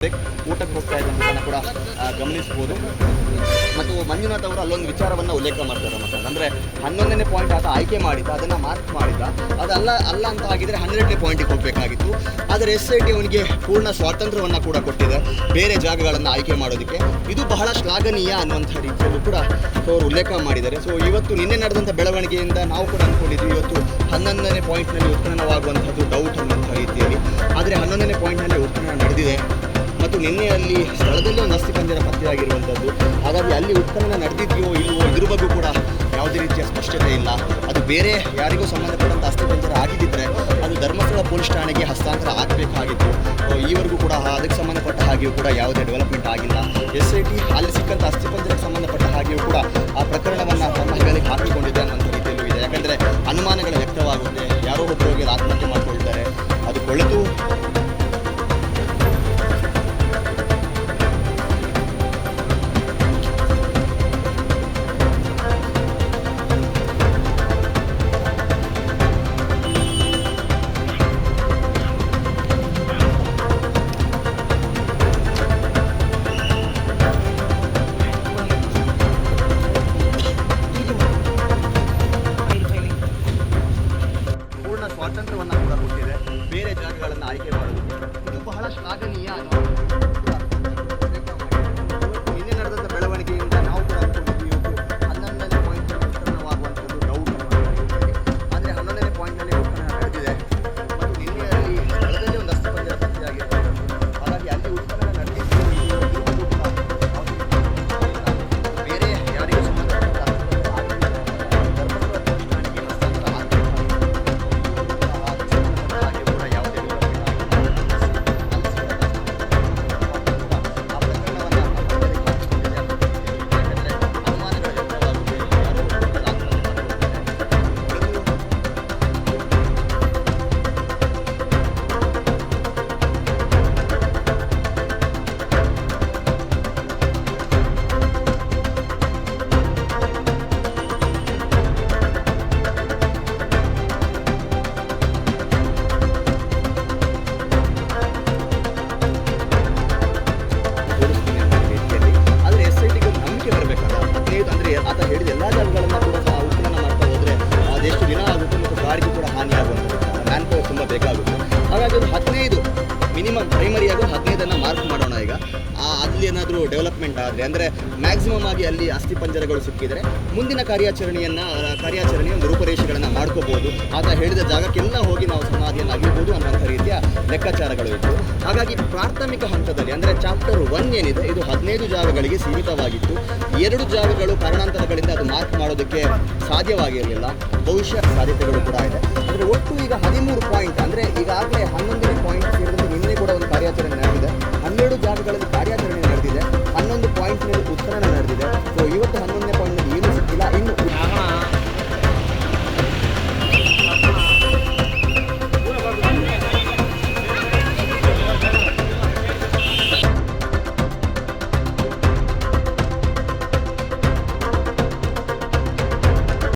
ಊಟಕ್ಕೆ ಹೋಗ್ತಾ ಇದ್ದಂಥದ್ದನ್ನು ಕೂಡ ಗಮನಿಸ್ಬೋದು. ಮತ್ತು ಮಂಜುನಾಥ್ ಅವರು ಅಲ್ಲೊಂದು ವಿಚಾರವನ್ನು ಉಲ್ಲೇಖ ಮಾಡ್ತಾರೆ ಮಕ್ಕಳು, ಅಂದರೆ 11ನೇ ಪಾಯಿಂಟ್ ಆತ ಆಯ್ಕೆ ಮಾಡಿದ್ದ, ಅದನ್ನು ಮಾರ್ಕ್ ಮಾಡಿದ್ದ, ಅದಲ್ಲ ಅಲ್ಲ ಅಂತ ಆಗಿದ್ರೆ 12ನೇ ಪಾಯಿಂಟಿಗೆ ಹೋಗಬೇಕಾಗಿತ್ತು. ಆದರೆ SIT ಅವನಿಗೆ ಪೂರ್ಣ ಸ್ವಾತಂತ್ರ್ಯವನ್ನು ಕೂಡ ಕೊಟ್ಟಿದೆ ಬೇರೆ ಜಾಗಗಳನ್ನು ಆಯ್ಕೆ ಮಾಡೋದಕ್ಕೆ. ಇದು ಬಹಳ ಶ್ಲಾಘನೀಯ ಅನ್ನುವಂಥ ರೀತಿಯಲ್ಲೂ ಕೂಡ ಅವರು ಉಲ್ಲೇಖ ಮಾಡಿದ್ದಾರೆ. ಸೊ ಇವತ್ತು ನಿನ್ನೆ ನಡೆದಂಥ ಬೆಳವಣಿಗೆಯಿಂದ ನಾವು ಕೂಡ ಅಂದ್ಕೊಂಡಿದ್ವಿ ಇವತ್ತು 11ನೇ ಪಾಯಿಂಟ್ನಲ್ಲಿ ಉತ್ಖನನವಾಗುವಂಥದ್ದು ಡೌಟ್ ಅನ್ನುವಂಥ ರೀತಿಯಲ್ಲಿ. ಆದರೆ 11ನೇ ಪಾಯಿಂಟ್ನಲ್ಲಿ ಉತ್ಖನನ ನಡೆದಿದೆ ಮತ್ತು ನಿನ್ನೆಯಲ್ಲಿ ಸ್ಥಳದಲ್ಲಿ ಒಂದು ಅಸ್ಥಿಪಂಜರ ಪತ್ತೆಯಾಗಿರುವಂಥದ್ದು. ಹಾಗಾಗಿ ಅಲ್ಲಿ ಉತ್ಖನನ ನಡೆದಿದೆಯೋ ಇಲ್ಲವೋ ಇದ್ರ ಬಗ್ಗೆ ಕೂಡ ಯಾವುದೇ ರೀತಿಯ ಸ್ಪಷ್ಟತೆ ಇಲ್ಲ. ಅದು ಬೇರೆ ಯಾರಿಗೂ ಸಂಬಂಧಪಟ್ಟಂಥ ಅಸ್ಥಿಪಂಜರ ಆಗಿದ್ದರೆ ಅದು ಧರ್ಮಸ್ಥಳ ಪೊಲೀಸ್ ಠಾಣೆಗೆ ಹಸ್ತಾಂತರ ಆಗಬೇಕಾಗಿತ್ತು. ಈವರೆಗೂ ಕೂಡ ಅದಕ್ಕೆ ಸಂಬಂಧಪಟ್ಟ ಹಾಗೆಯೂ ಕೂಡ ಯಾವುದೇ ಡೆವಲಪ್ಮೆಂಟ್ ಆಗಿಲ್ಲ. SIT ಅಲ್ಲಿ ಸಿಕ್ಕಂಥ ಅಸ್ಥಿಪಂಜರಕ್ಕೆ ಸಂಬಂಧಪಟ್ಟ ಹಾಗೆಯೂ ಕೂಡ ಆ ಪ್ರಕರಣವನ್ನು ತಮ್ಮ ಹೆಗಲಿಗೆ ಹಾಕಿಕೊಂಡಿದೆ ಅನ್ನೋಂಥ ರೀತಿಯಲ್ಲೂ ಇದೆ. ಯಾಕಂದರೆ ಅನುಮಾನಗಳು ವ್ಯಕ್ತವಾಗುತ್ತೆ, ಯಾರೋ ಒಬ್ಬರು ಹೋಗಿ ಆತ್ಮಹತ್ಯೆ ಮಾಡಿಕೊಳ್ತಾರೆ, ಅದು ಕೊಳೆತು ಸ್ವಾತಂತ್ರ್ಯವನ್ನು ಕೂಡ ಕೊಟ್ಟಿದೆ ಬೇರೆ ಜಾಗಗಳನ್ನು ಆಯ್ಕೆ ಮಾಡೋದಕ್ಕೆ. ಇದು ಬಹಳ ಶ್ಲಾಘನೀಯ ನಿನ್ನೆ ನಡೆದಂಥ ಬೆಳವಣಿಗೆಯಿಂದ ನಾವು ಕೂಡ ಅಂದ್ಕೊಂಡಿದ್ವಿ ಇವತ್ತು 11ನೇ ಪಾಯಿಂಟ್ ಉತ್ಖನನವಾಗುವಂಥದ್ದು ಡೌಟ್ ಆದರೆ 11ನೇ ಪಾಯಿಂಟ್ನಲ್ಲಿ ಉತ್ಖನನ ನಡೆದಿದೆ ಮತ್ತು ನಿನ್ನೆಯಲ್ಲಿ ಸ್ಥಳದಲ್ಲಿ ಒಂದು ಅಸ್ಥಿಪಂಜರ ಪತ್ತೆಯಾಗಿರುವಂಥದ್ದು. ಹಾಗಾಗಿ ಅಲ್ಲಿ ಉತ್ಖನನ ನಡೆದಿದ್ದು ಬೇರೆ ಯಾರಿಗೂ ಸಂಬಂಧಪಟ್ಟ ಆತ ಹೇಳಿದ ಎಲ್ಲ ಜಾಗಗಳನ್ನು ಕೂಡ ಉತ್ಖನನ ಮಾಡ್ತಾ ಹೋದರೆ ಅದೆಷ್ಟು ದಿನ ಆಗುತ್ತೆ ಮತ್ತು ಗಾಡಿಗೂ ಕೂಡ ಹಾನಿಯಾಗುವಂಥದ್ದು, ಮ್ಯಾನ್ ಪವರ್ ತುಂಬ ಬೇಕಾಗುತ್ತೆ. ಹಾಗಾಗಿ ಒಂದು 15 ಮಿನಿಮಮ್ ಪ್ರೈಮರಿಯಾಗಿ 15 ಮಾರ್ಕ್ ಮಾಡೋಣ. ಈಗ ಅಲ್ಲಿ ಏನಾದರೂ ಡೆವಲಪ್ಮೆಂಟ್ ಆದರೆ ಅಂದರೆ ಮ್ಯಾಕ್ಸಿಮಮ್ ಆಗಿ ಅಲ್ಲಿ ಅಸ್ಥಿಪಂಜರಗಳು ಸಿಕ್ಕಿದರೆ ಮುಂದಿನ ಕಾರ್ಯಾಚರಣೆಯ ಒಂದು ರೂಪರೇಷೆಗಳನ್ನು ಮಾಡ್ಕೋಬೋದು. ಆತ ಹೇಳಿದ ಜಾಗಕ್ಕೆಲ್ಲ ಹೋಗಿ ನಾವು ಸಮಾಧಿಯನ್ನು ಅಗಿರ್ಬೋದು ಅನ್ನೋಂಥ ರೀತಿಯ ಲೆಕ್ಕಾಚಾರಗಳು ಇತ್ತು. ಹಾಗಾಗಿ ಪ್ರಾಥಮಿಕ ಹಂತದಲ್ಲಿ ಅಂದರೆ ಚಾಪ್ಟರ್ 1 ಏನಿದೆ ಇದು 15 ಜಾಗಗಳಿಗೆ ಸೀಮಿತವಾಗಿತ್ತು. 2 ಜಾಗಗಳು ಕಾರಣಾಂತರಗಳಿಂದ ಅದು ಮಾರ್ಕ್ ಮಾಡೋದಕ್ಕೆ ಸಾಧ್ಯವಾಗಿರಲಿಲ್ಲ. ಬಹುಶಃ ಸಾಧ್ಯತೆಗಳು ಕೂಡ ಇದೆ. ಅಂದರೆ ಒಟ್ಟು ಈಗ 13 ಪಾಯಿಂಟ್ ಅಂದರೆ ಈಗಾಗಲೇ 11ನೇ ಪಾಯಿಂಟ್ ಸೇರಿದಂತೆ ನಿನ್ನೆ ಕೂಡ ಒಂದು ಕಾರ್ಯಾಚರಣೆ ನಡೆದಿದೆ. 12 ಜಾಗಗಳಲ್ಲಿ ಕಾರ್ಯಾಚರಣೆ ನಡೆದಿದೆ, 11 ಪಾಯಿಂಟ್ನಲ್ಲಿ ಉತ್ಖನನ ನಡೆದಿದೆ. ಸೊ ಇವತ್ತು 11ನೇ